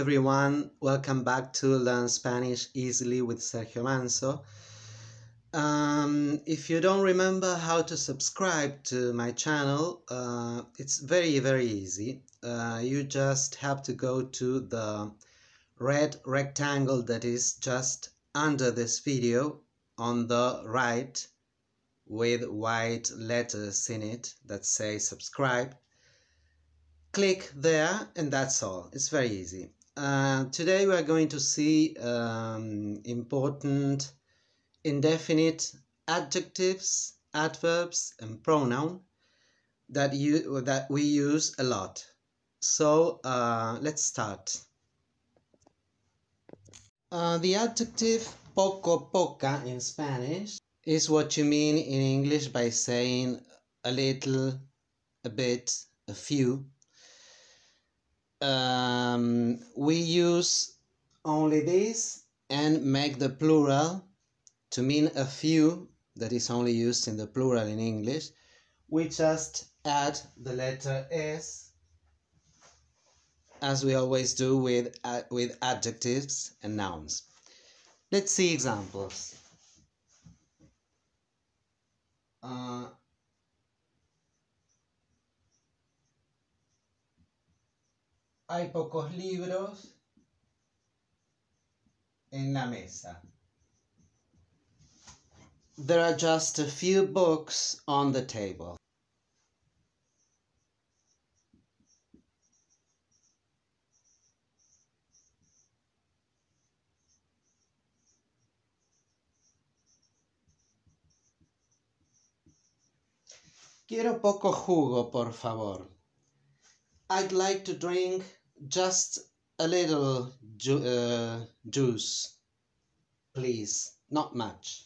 everyone, welcome back to Learn Spanish Easily with Sergio Manso. If you don't remember how to subscribe to my channel, it's very easy. You just have to go to the red rectangle that is just under this video on the right with white letters in it that say subscribe. Click there and that's all. It's very easy. Today we are going to see important indefinite adjectives, adverbs and pronouns that we use a lot. So let's start. The adjective poco, poca in Spanish is what you mean in English by saying a little, a bit, a few. We use only this and make the plural to mean a few, that is only used in the plural in English. We just add the letter S, as we always do with adjectives and nouns. Let's see examples. Hay pocos libros en la mesa. There are just a few books on the table. Quiero poco jugo, por favor. I'd like to drink just a little juice, please, not much.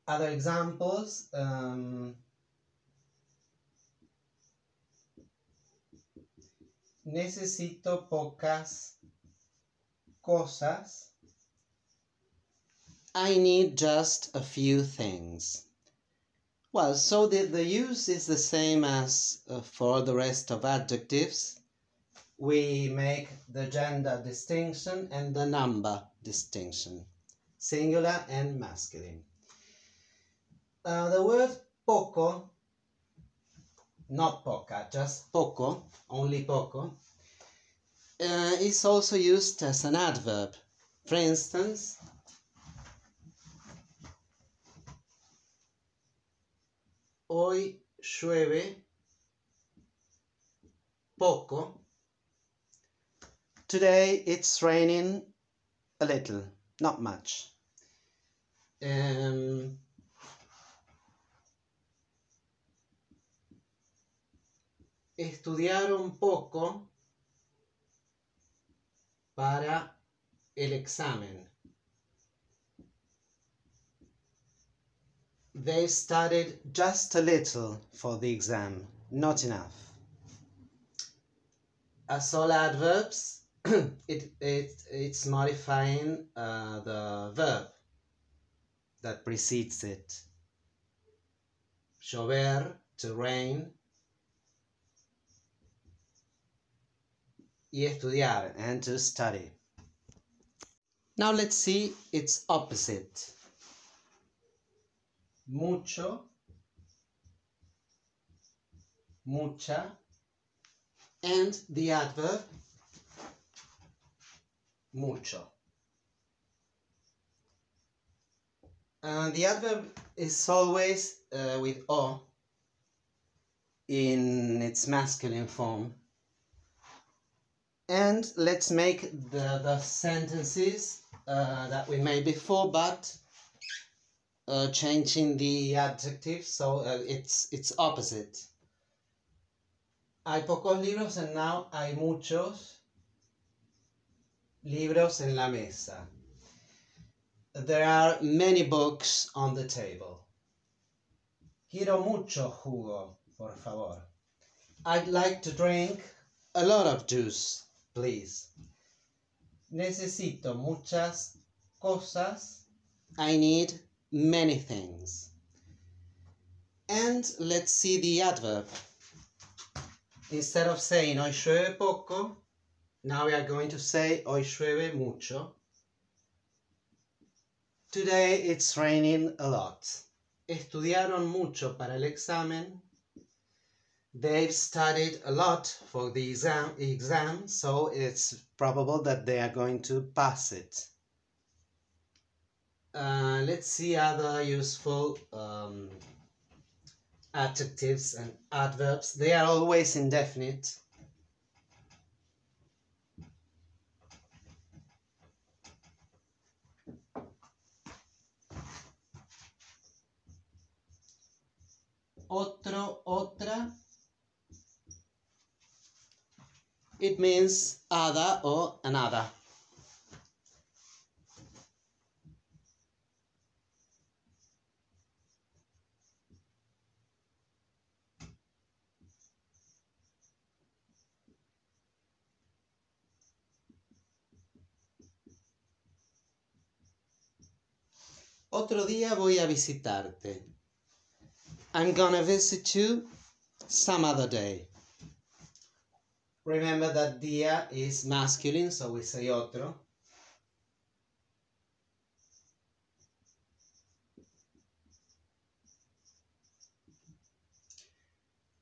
Other examples, necesito pocas cosas. I need just a few things. Well, so the use is the same as for the rest of adjectives. We make the gender distinction and the number distinction, singular and masculine. The word poco, not poca, just poco, only poco, is also used as an adverb. For instance, hoy llueve poco. Today it's raining a little, not much. Estudiaron poco para el examen. They studied just a little for the exam, not enough. As all adverbs, it's modifying the verb that precedes it. Llover, to rain, y estudiar, and to study. Now let's see its opposite. Mucho, mucha, and the adverb mucho. The adverb is always with o in its masculine form. And let's make the sentences that we made before, but changing the adjective, so it's opposite. Hay pocos libros and now hay muchos libros en la mesa. There are many books on the table. Quiero mucho jugo, por favor. I'd like to drink a lot of juice, please. Necesito muchas cosas. I need many things. And let's see the adverb. instead of saying hoy llueve poco, now we are going to say hoy llueve mucho. Today it's raining a lot. Estudiaron mucho para el examen. They've studied a lot for the exam, so it's probable that they are going to pass it. Let's see other useful adjectives and adverbs. They are always indefinite. Otro, otra. It means other or another. Otro día voy a visitarte. I'm gonna visit you some other day. Remember that día is masculine, so we say otro.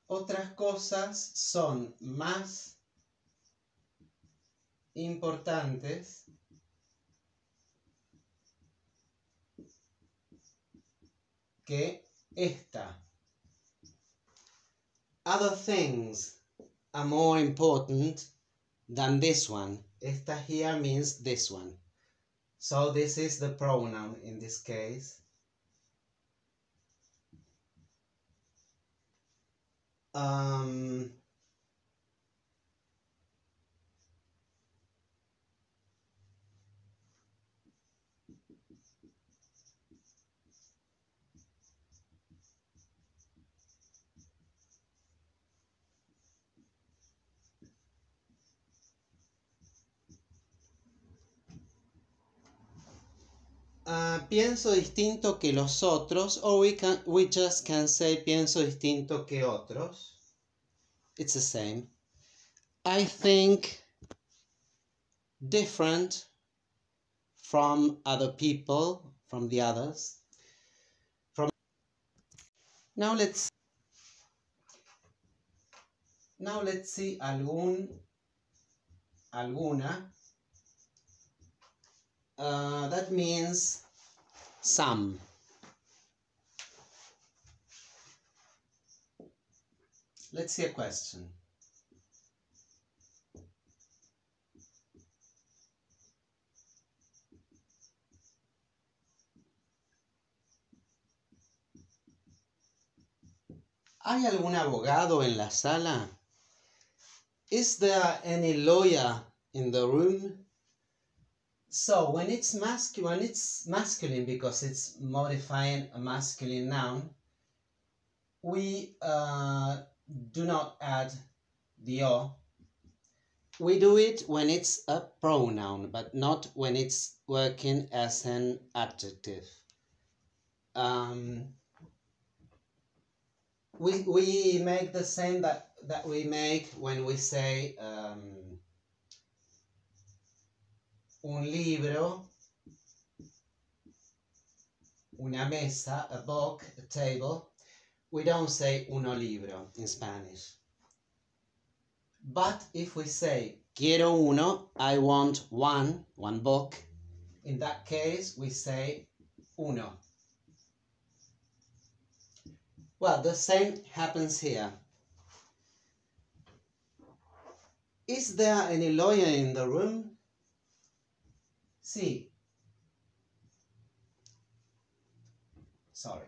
Otras cosas son más importantes que esta. Other things are more important than this one. Esta here means this one. So this is the pronoun in this case. Pienso distinto que los otros, or we just can say pienso distinto que otros. It's the same. I think different from other people, from the others. Now let's see algún, alguna. That means some. Let's see a question. ¿Hay algún abogado en la sala? Is there any lawyer in the room? So when it's masculine because it's modifying a masculine noun, we do not add the o. We do it when it's a pronoun, but not when it's working as an adjective. We make the same that we make when we say un libro, una mesa, a book, a table. We don't say uno libro in Spanish. But if we say quiero uno, I want one book, in that case we say uno. Well, the same happens here. Is there any lawyer in the room? Sí. Sorry.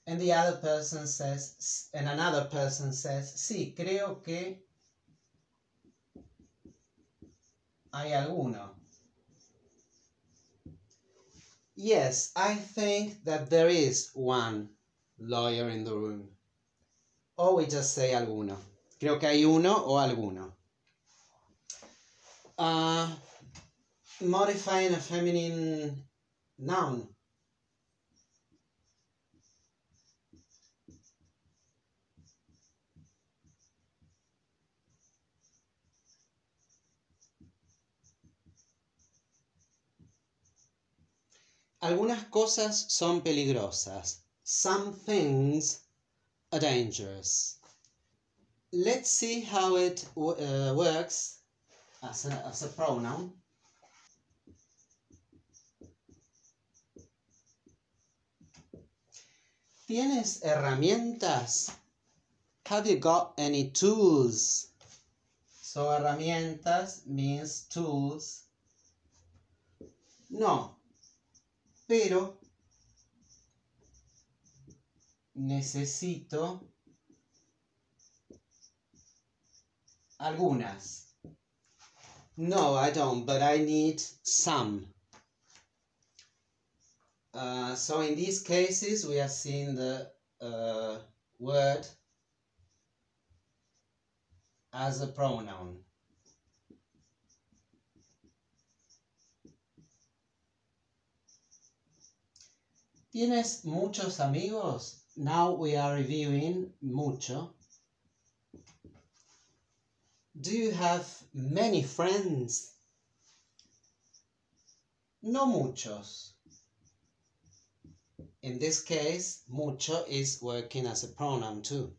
And the other person says, and another person says, sí, creo que hay alguno. Yes, I think that there is one lawyer in the room. Or we just say alguno. Creo que hay uno o alguno. Modifying a feminine noun. Algunas cosas son peligrosas. Some things are dangerous. Let's see how it works as a pronoun. ¿Tienes herramientas? Have you got any tools? So herramientas means tools. No, pero necesito algunas. No, I don't, but I need some. So in these cases, we are seeing the word as a pronoun. ¿Tienes muchos amigos? Now we are reviewing mucho. Do you have many friends? No muchos. In this case, mucho is working as a pronoun too.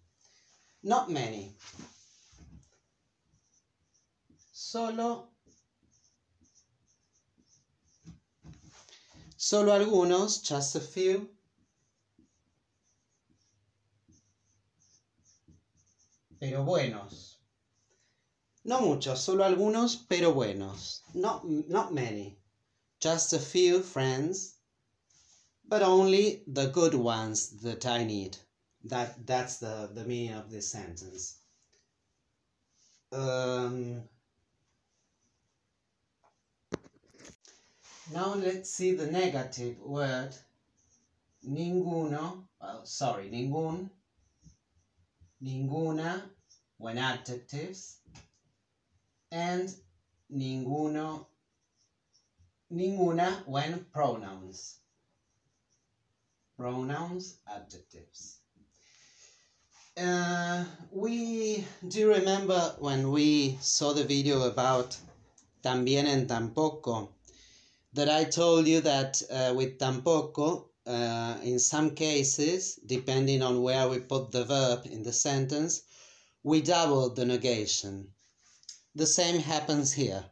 Not many. Solo algunos, just a few. Pero buenos. No muchos, solo algunos, pero buenos. Not many. Just a few friends, but only the good ones that I need. That's the meaning of this sentence. Now let's see the negative word. Ninguno, ningún, ninguna when adjectives, and ninguno, ninguna when pronouns. Pronouns, adjectives. Do you remember when we saw the video about también and tampoco, that I told you that with tampoco, in some cases, depending on where we put the verb in the sentence, we double the negation. The same happens here.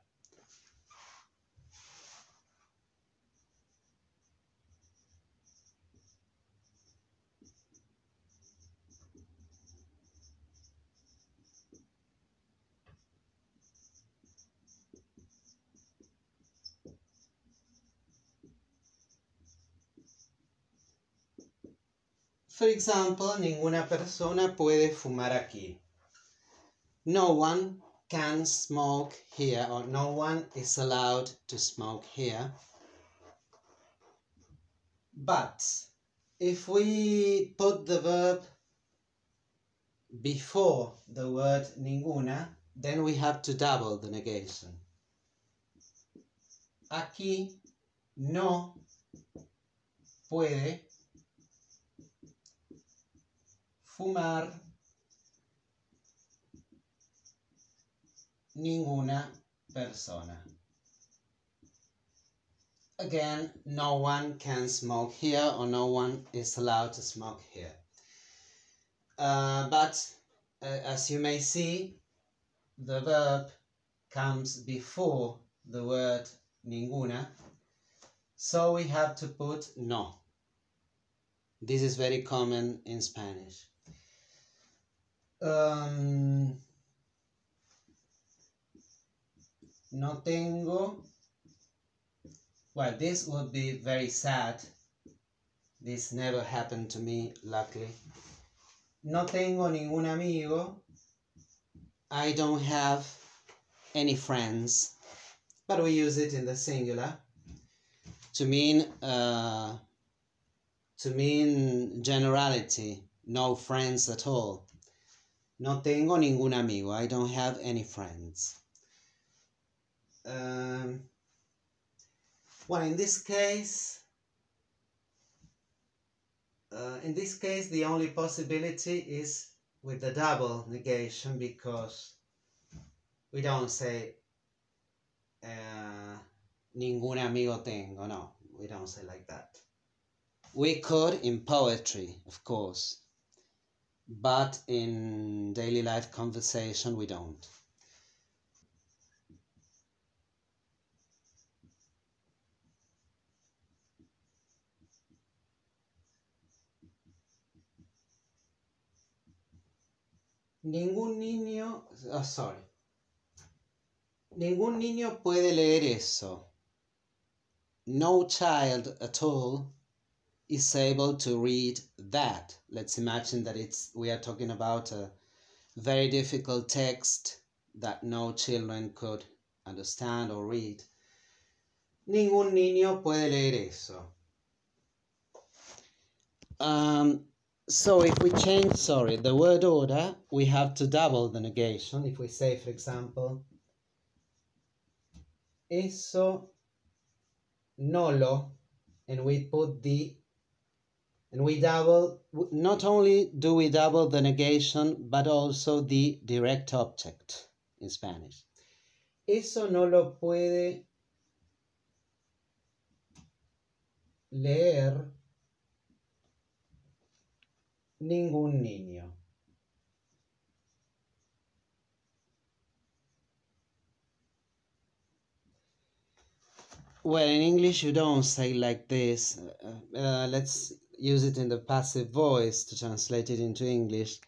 For example, ninguna persona puede fumar aquí. No one can smoke here, or no one is allowed to smoke here. But if we put the verb before the word ninguna, then we have to double the negation. Aquí no puede fumar ninguna persona. Again, no one can smoke here, or no one is allowed to smoke here. But as you may see, the verb comes before the word ninguna, so we have to put no. This is very common in Spanish. No tengo. Well, this would be very sad. This never happened to me, luckily. No tengo ningún amigo. I don't have any friends. But we use it in the singular to mean generality. No friends at all. No tengo ningún amigo. I don't have any friends. Well, in this case, the only possibility is with the double negation, because we don't say ningún amigo tengo. No, we don't say like that. We could in poetry, of course, but in daily life conversation we don't. Ningún niño, Ningún niño puede leer eso. No child at all is able to read that. Let's imagine that we are talking about a very difficult text that no children could understand or read. Ningún niño puede leer eso. So if we change, the word order, we have to double the negation. If we say, for example, eso no lo, and we put and we double, not only do we double the negation, but also the direct object in Spanish. Eso no lo puede leer ningún niño. Well, in English you don't say like this. Let's use it in the passive voice to translate it into English.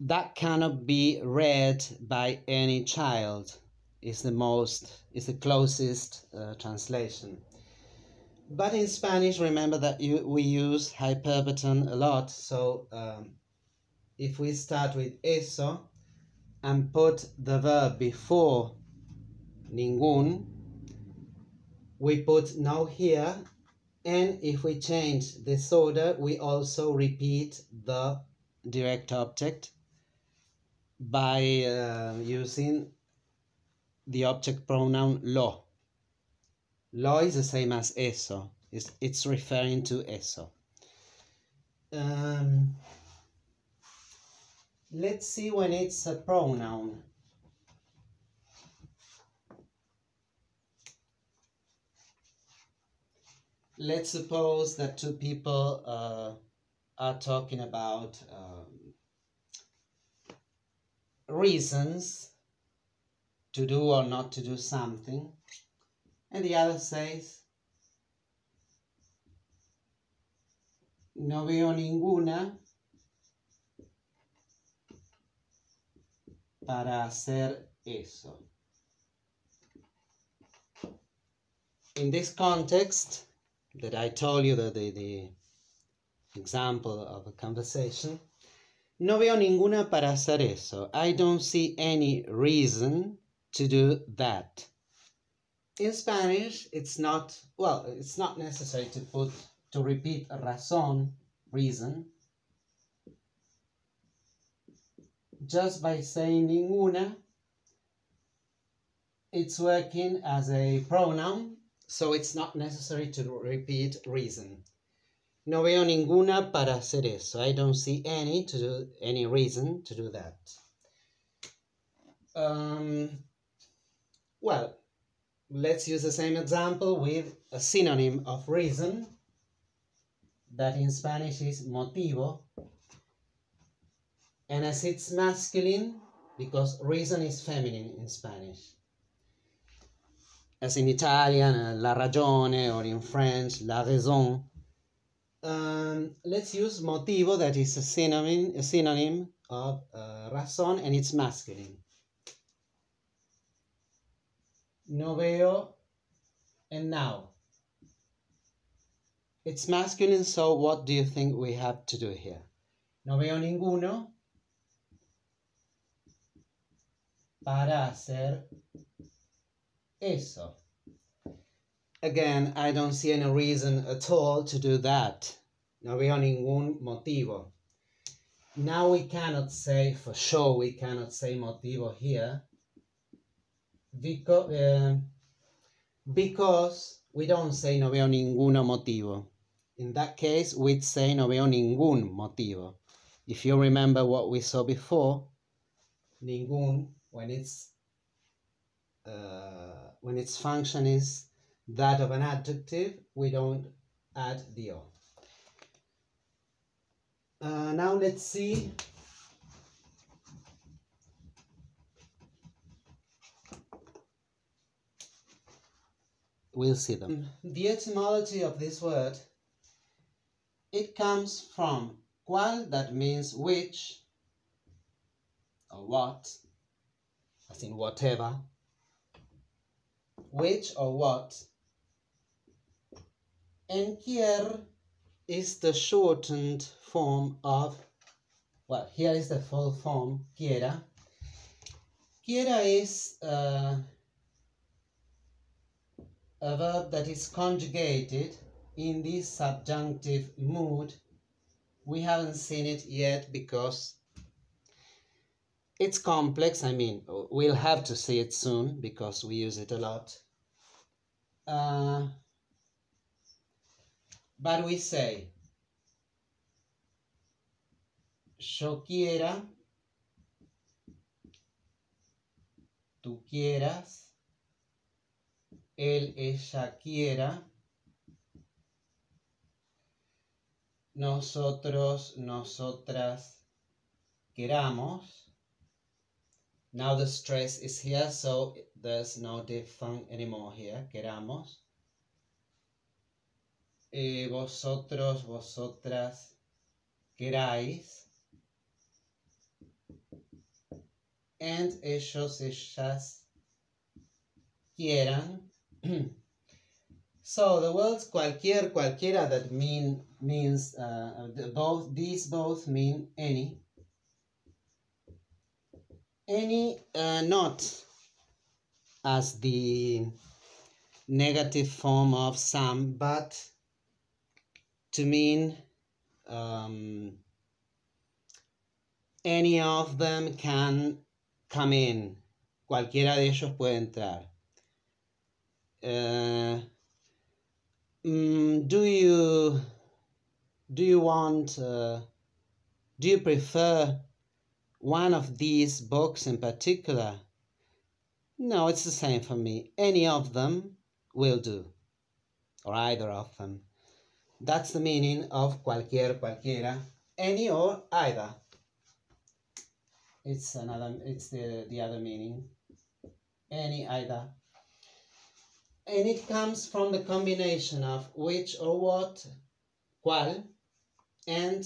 That cannot be read by any child is the closest translation. But in Spanish, remember that we use hyperbaton a lot. So if we start with eso and put the verb before ningún, we put no here. And if we change this order, we also repeat the direct object by using the object pronoun lo. Lo is the same as eso. It's referring to eso. Let's see when it's a pronoun. Let's suppose that two people are talking about reasons to do or not to do something, and the other says, no veo ninguna para hacer eso. In this context that I told you, the example of a conversation, no veo ninguna para hacer eso. I don't see any reason to do that. In Spanish, it's not necessary to repeat razón, reason. Just by saying ninguna, it's working as a pronoun, so it's not necessary to repeat reason. No veo ninguna para hacer eso. I don't see any reason to do that. Well, let's use the same example with a synonym of reason that in Spanish is motivo. And as it's masculine, because reason is feminine in Spanish. As in Italian, la ragione, or in French, la raison. Let's use motivo, that is a synonym of razón, and it's masculine. No veo, and now. It's masculine, so what do you think we have to do here? No veo ninguno para hacer eso. Again, I don't see any reason at all to do that. No veo ningún motivo. Now we cannot say, for sure, we cannot say motivo here because we don't say no veo ninguno motivo. In that case, we'd say no veo ningún motivo. If you remember what we saw before, ningún, when its function is that of an adjective, we don't add the O. Now let's see we'll see them. The etymology of this word, it comes from cual, that means which or what, as in whatever, which or what, and quier is the shortened form of, well, here is the full form, quiera. Quiera is a verb that is conjugated in this subjunctive mood. We haven't seen it yet because it's complex. I mean, we'll have to see it soon because we use it a lot. But we say, yo quiera, tú quieras, él, ella quiera, nosotros, nosotras queramos. Now the stress is here, so there's no diphthong anymore here, queramos. Vosotros, vosotras queráis. And ellos, ellas quieran. So the words cualquier, cualquiera, that means these both mean any. Any, not as the negative form of some, but to mean any of them can come in. Cualquiera de ellos puede entrar. Do you prefer one of these books in particular? No, it's the same for me. Any of them will do, or either of them. That's the meaning of cualquier, cualquiera, any or either. It's the other meaning, any, either. And it comes from the combination of which or what, cual, and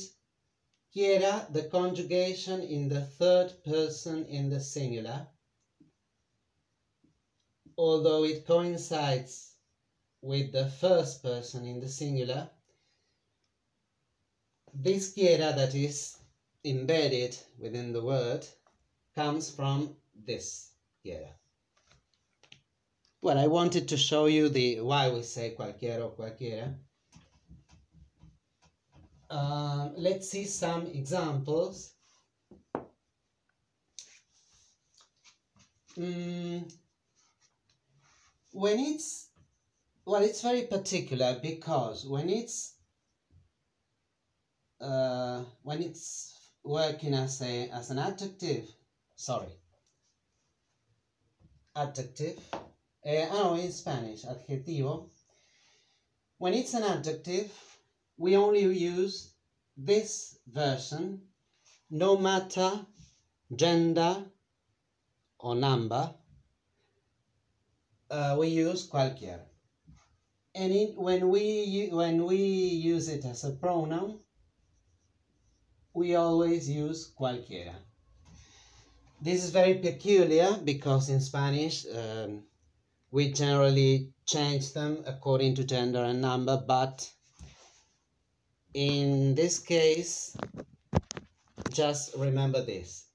quiera, the conjugation in the third person in the singular, although it coincides with the first person in the singular. This quiera that is embedded within the word comes from this quiera. Well, I wanted to show you why we say cualquiera or cualquiera. Let's see some examples. It's very particular because when it's working as an adjective, in Spanish, adjetivo. When it's an adjective, we only use this version, no matter gender or number. We use cualquier. And when we use it as a pronoun, we always use cualquiera. This is very peculiar because in Spanish we generally change them according to gender and number, but in this case, just remember this.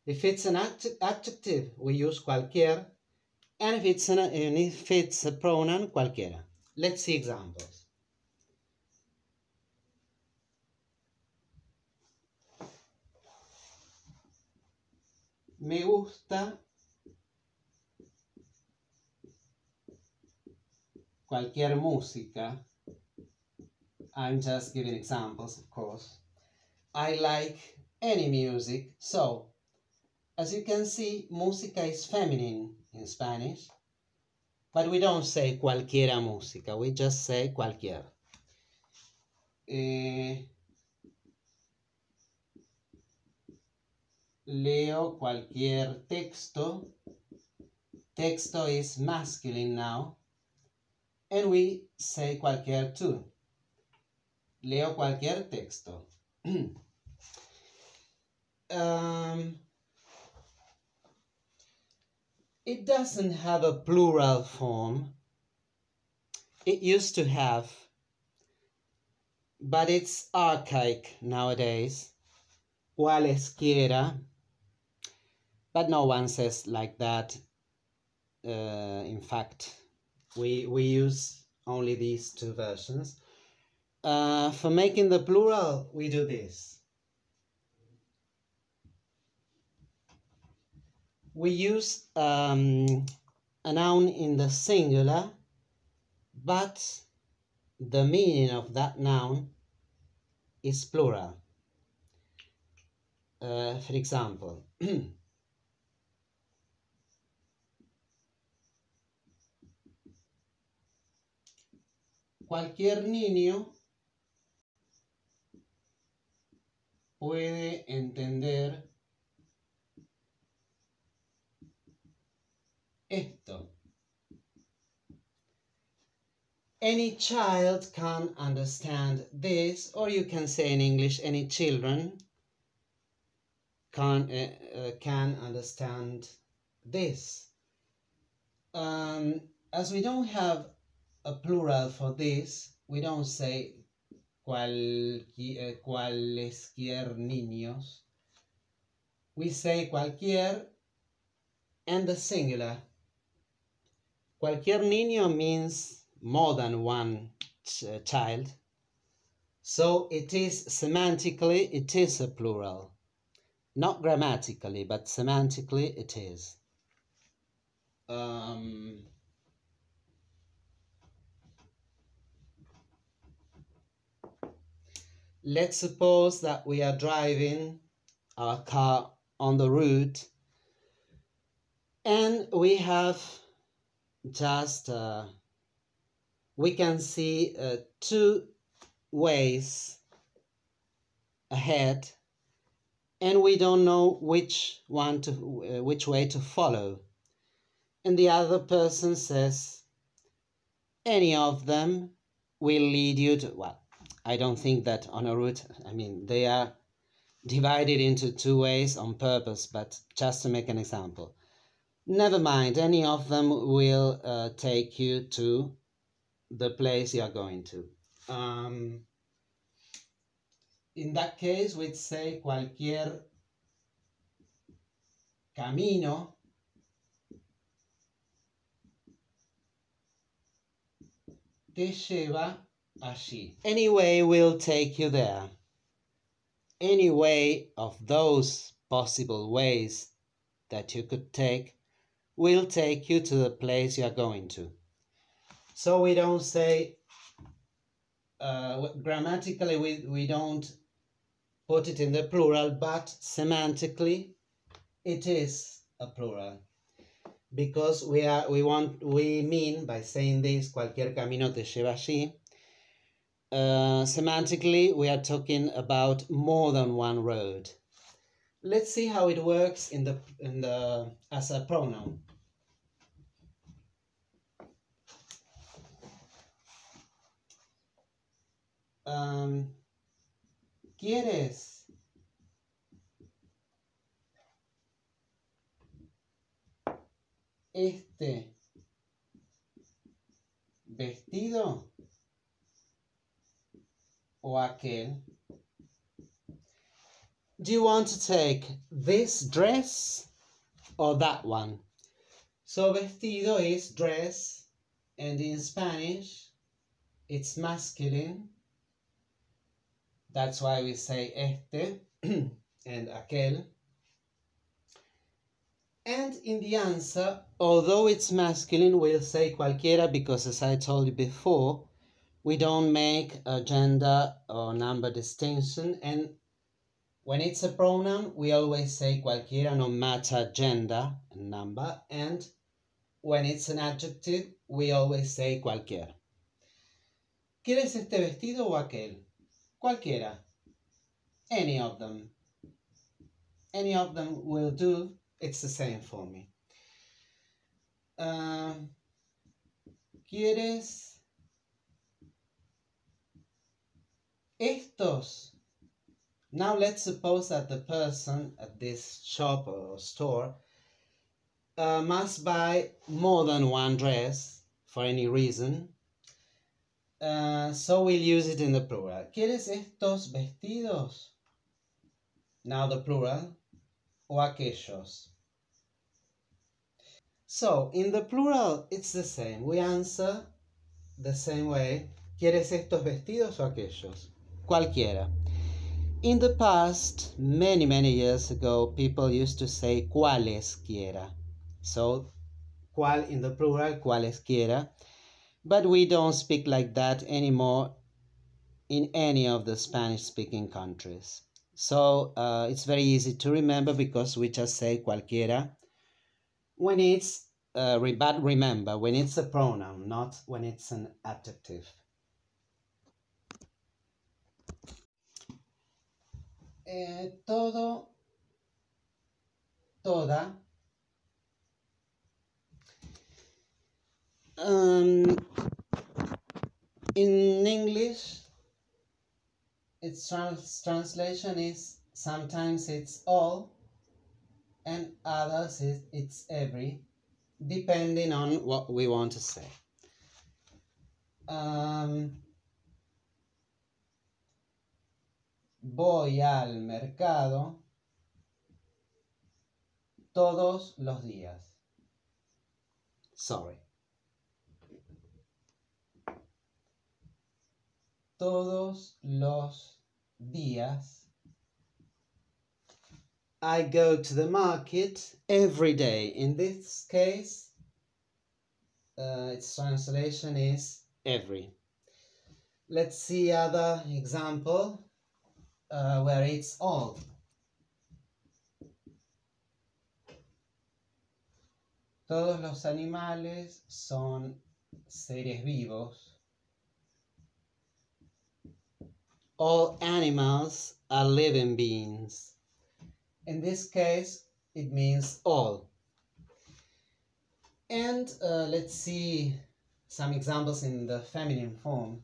If it's an adjective, we use cualquier, and if it's a pronoun, cualquiera. Let's see examples. Me gusta cualquier música. I'm just giving examples, of course. I like any music. So, as you can see, música is feminine in Spanish. But we don't say cualquiera música, we just say cualquier. Leo cualquier texto. Texto is masculine now. And we say cualquier too. Leo cualquier texto. It doesn't have a plural form. It used to have, but it's archaic nowadays. Cualesquiera, but no one says like that. In fact, we use only these two versions. For making the plural, we do this. We use a noun in the singular, but the meaning of that noun is plural. For example, cualquier niño puede entender esto. Any child can understand this, or you can say in English, any children can understand this. As we don't have a plural for this, we don't say cualesquier niños. We say cualquier and the singular. Cualquier niño means more than one child. So it is semantically, it is a plural. Not grammatically, but semantically it is. Let's suppose that we are driving our car on the route and we have just, we can see two ways ahead and we don't know which way to follow. And the other person says, any of them will lead you to, well, I don't think that on a route, I mean, they are divided into two ways on purpose, but just to make an example. Never mind, any of them will take you to the place you are going to. In that case, we'd say cualquier camino te lleva allí. Any way will take you there. Any way of those possible ways that you could take will take you to the place you are going to. So we don't say, grammatically we don't put it in the plural, but semantically it is a plural. Because we mean by saying this, cualquier camino te lleva allí, semantically we are talking about more than one road. Let's see how it works as a pronoun. ¿Quieres este vestido o aquel? Do you want to take this dress or that one? So vestido is dress, and in Spanish it's masculine. That's why we say este and aquel. And in the answer, although it's masculine, we'll say cualquiera because, as I told you before, we don't make a gender or number distinction. And when it's a pronoun, we always say cualquiera, no matter gender and number. And when it's an adjective, we always say cualquier. ¿Quieres este vestido o aquel? Cualquiera. Any of them. Any of them will do. It's the same for me. ¿Quieres estos? Now let's suppose that the person at this shop or store must buy more than one dress for any reason. So we'll use it in the plural. ¿Quieres estos vestidos? Now the plural. O aquellos. So in the plural it's the same. We answer the same way. ¿Quieres estos vestidos o aquellos? Cualquiera. In the past, many years ago, people used to say cualesquiera. So, cual in the plural, cualesquiera. But we don't speak like that anymore in any of the Spanish-speaking countries. So, it's very easy to remember because we just say cualquiera when it's, but remember, when it's a pronoun, not when it's an adjective. Todo, toda. In English, its translation is sometimes it's all and others it's every, depending on what we want to say. Voy al mercado todos los días. Sorry. Todos los días. I go to the market every day. In this case, its translation is every. Let's see other example where it's all. Todos los animales son seres vivos. All animals are living beings. In this case, it means all. And let's see some examples in the feminine form.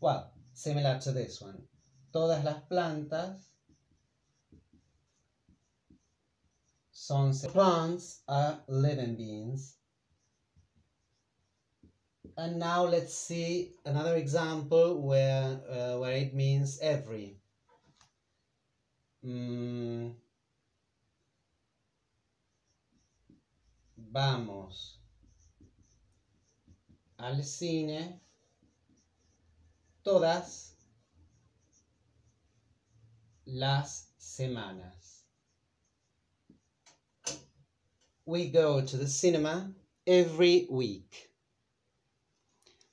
Well, similar to this one. Todas las plantas son plants are living beings. And now let's see another example where it means every. Vamos al cine todas las semanas. We go to the cinema every week.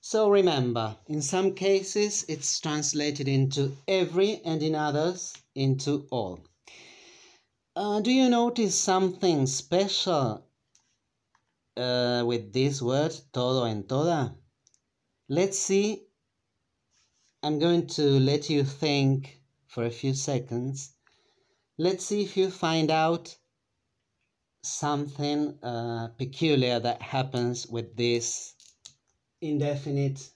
So remember, in some cases it's translated into every and in others into all. Do you notice something special with this word, todo and toda? Let's see. I'm going to let you think for a few seconds. Let's see if you find out something peculiar that happens with this indefinite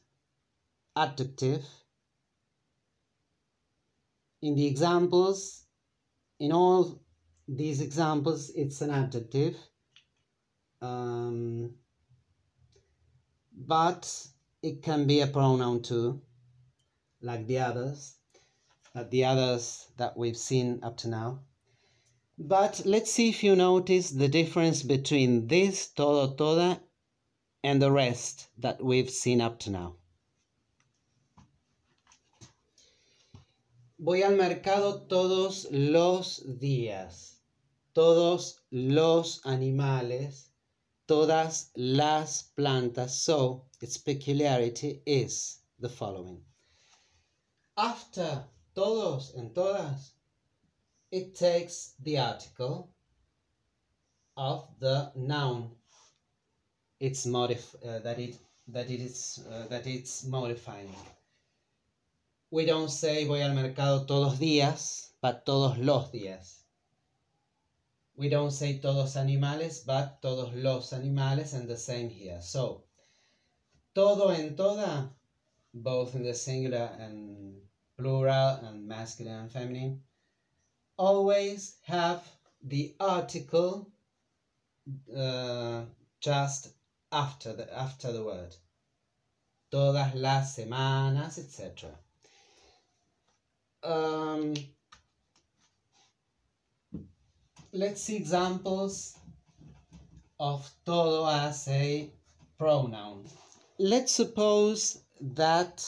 adjective. In the examples, in all these examples, it's an adjective, but it can be a pronoun too, like the others that we've seen up to now. But let's see if you notice the difference between this todo, toda, and the rest that we've seen up to now. Voy al mercado todos los días. Todos los animales. Todas las plantas. So, its peculiarity is the following. After todos and todas, it takes the article of the noun it's modifying. We don't say voy al mercado todos días, but todos los días. We don't say todos animales, but todos los animales, and the same here. So, todo and toda, both in the singular and plural and masculine and feminine, always have the article just after the word. Todas las semanas, etc. Let's see examples of todo as a pronoun. Let's suppose that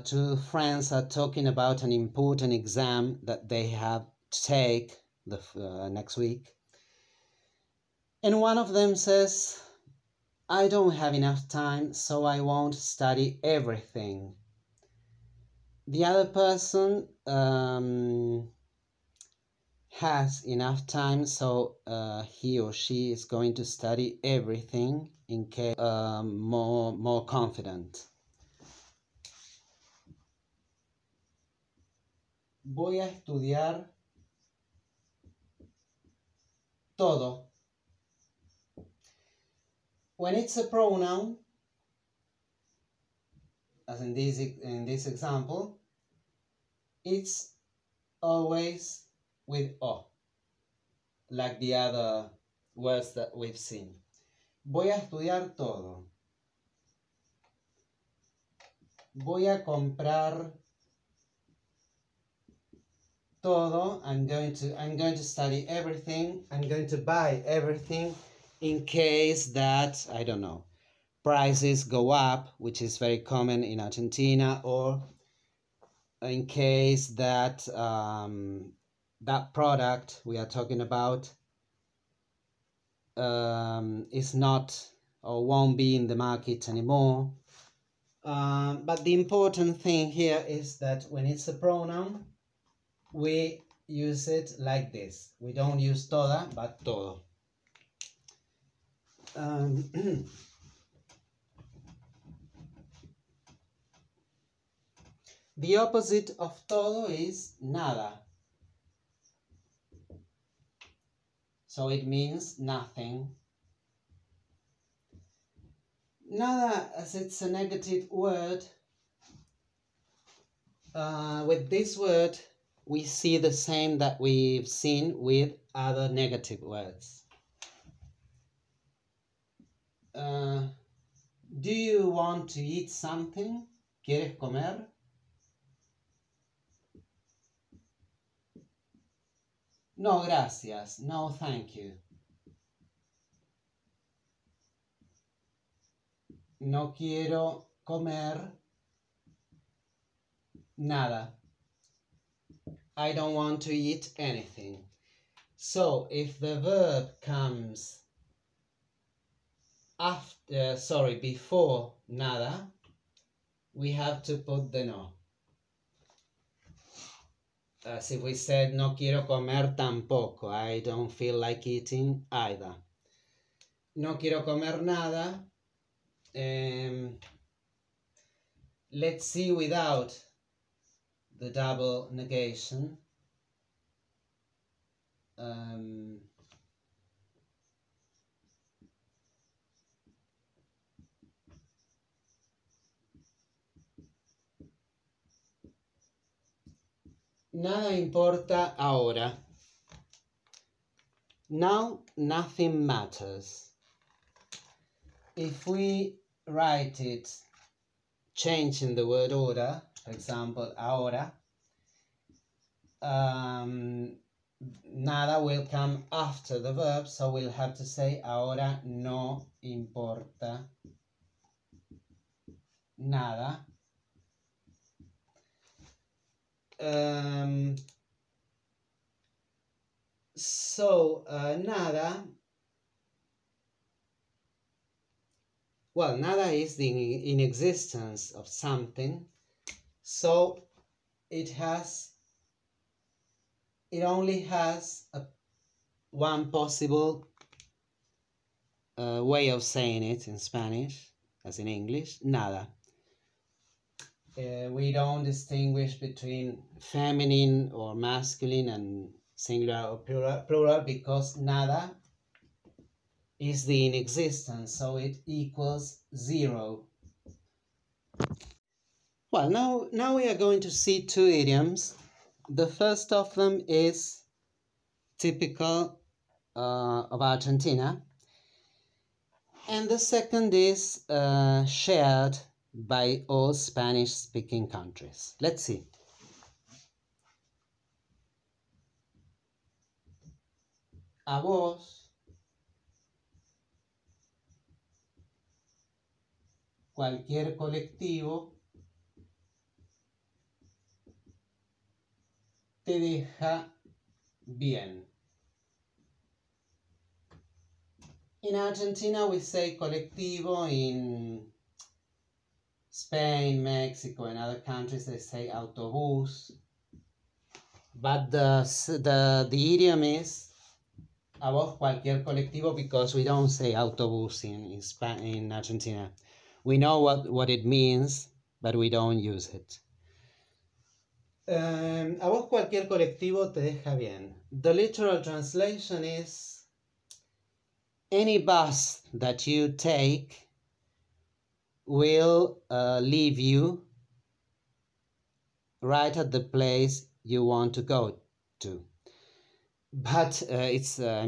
two friends are talking about an important exam that they have to take next week. And one of them says, I don't have enough time, so I won't study everything. The other person has enough time, so he or she is going to study everything in case more confident. Voy a estudiar todo. When it's a pronoun, as in this example, it's always with o, like the other words that we've seen. Voy a estudiar todo. Voy a comprar todo. I'm going to study everything. I'm going to buy everything in case that, I don't know, prices go up, which is very common in Argentina, or in case that that product we are talking about is not or won't be in the market anymore. But the important thing here is that when it's a pronoun, we use it like this. We don't use toda, but todo. The opposite of todo is nada. So it means nothing. Nada, as it's a negative word, with this word we see the same that we've seen with other negative words. Do you want to eat something? ¿Quieres comer? No, gracias. No, thank you. No quiero comer nada. I don't want to eat anything. So if the verb comes before nada, we have to put the no. As if we said, no quiero comer tampoco. I don't feel like eating either. No quiero comer nada. Let's see without the double negation. Nada importa ahora. Now nothing matters. If we write it changing the word order, for example, ahora, nada will come after the verb, so we'll have to say ahora no importa nada. Nada, well, nada is the inexistence of something, so it only has one possible way of saying it in Spanish, as in English, nada. We don't distinguish between feminine or masculine and singular or plural because nada is the inexistence, so it equals 0. Well, now we are going to see two idioms. The first of them is typical of Argentina, and the second is shared by all Spanish-speaking countries. Let's see. A vos, cualquier colectivo te deja bien. In Argentina we say colectivo. In Spain, Mexico, and other countries they say autobús. But the idiom is a vos cualquier colectivo because we don't say autobús in Argentina. We know what it means, but we don't use it. A vos cualquier colectivo te deja bien. The literal translation is any bus that you take will leave you right at the place you want to go to. But it's a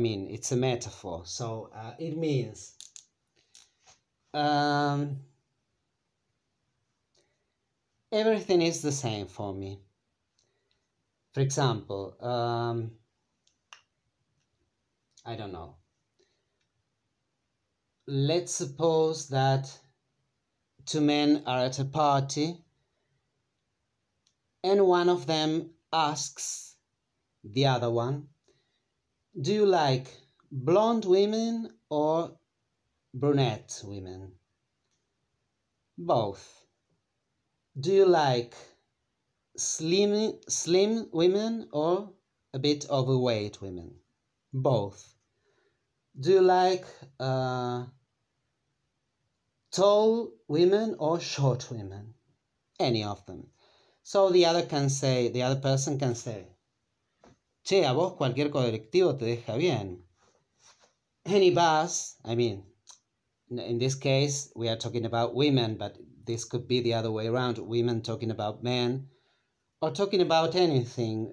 metaphor, so it means everything is the same for me. For example, I don't know. Let's suppose that two men are at a party and one of them asks the other one, do you like blonde women or brunette women? Both. Do you like slim women or a bit overweight women? Both. Do you like tall women or short women? Any of them. So the other person can say, che, a vos cualquier colectivo te deja bien. Any bus, in this case we are talking about women, but this could be the other way around, women talking about men, or talking about anything,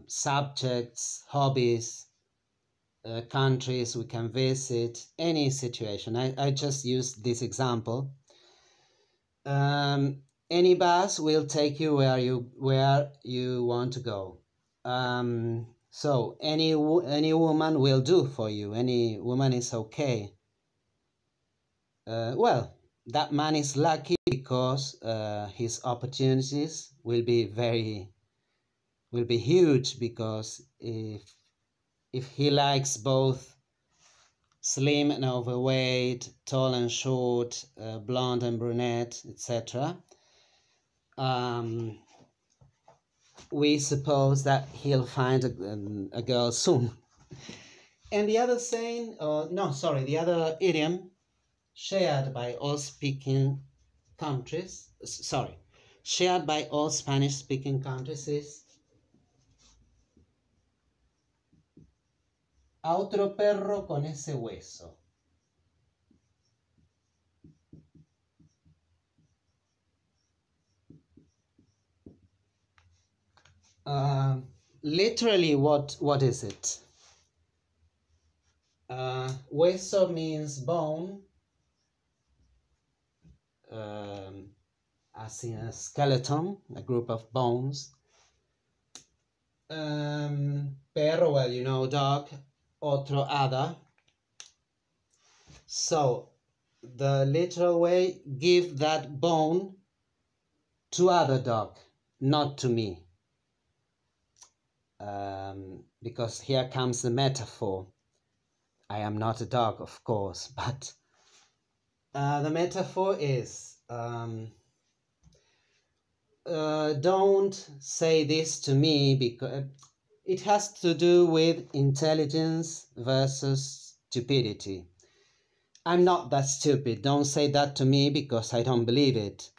subjects, hobbies, countries we can visit, any situation. I just used this example. Any bus will take you where you want to go. So any woman will do for you. Any woman is okay. Well, that man is lucky because his opportunities will be huge, because if he likes both slim and overweight, tall and short, blonde and brunette, etc., we suppose that he'll find a girl soon. And the other saying, the other idiom shared by all Spanish-speaking countries is a otro perro con ese hueso. Literally, what is it? Hueso means bone, as in a skeleton, a group of bones. Perro, well, you know, dog. Otro, other. So the literal way, give that bone to other dog, not to me. Because here comes the metaphor. I am not a dog, of course, but the metaphor is don't say this to me, because It has to do with intelligence versus stupidity. I'm not that stupid. Don't say that to me because I don't believe it.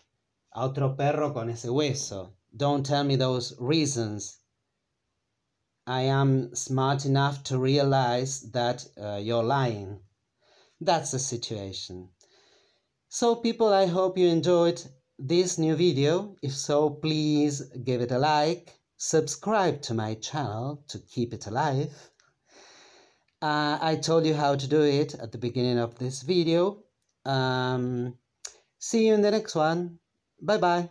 A otro perro con ese hueso. Don't tell me those reasons. I am smart enough to realize that you're lying. That's the situation. So people, I hope you enjoyed this new video. If so, please give it a like. Subscribe to my channel to keep it alive. I told you how to do it at the beginning of this video. See you in the next one. Bye bye.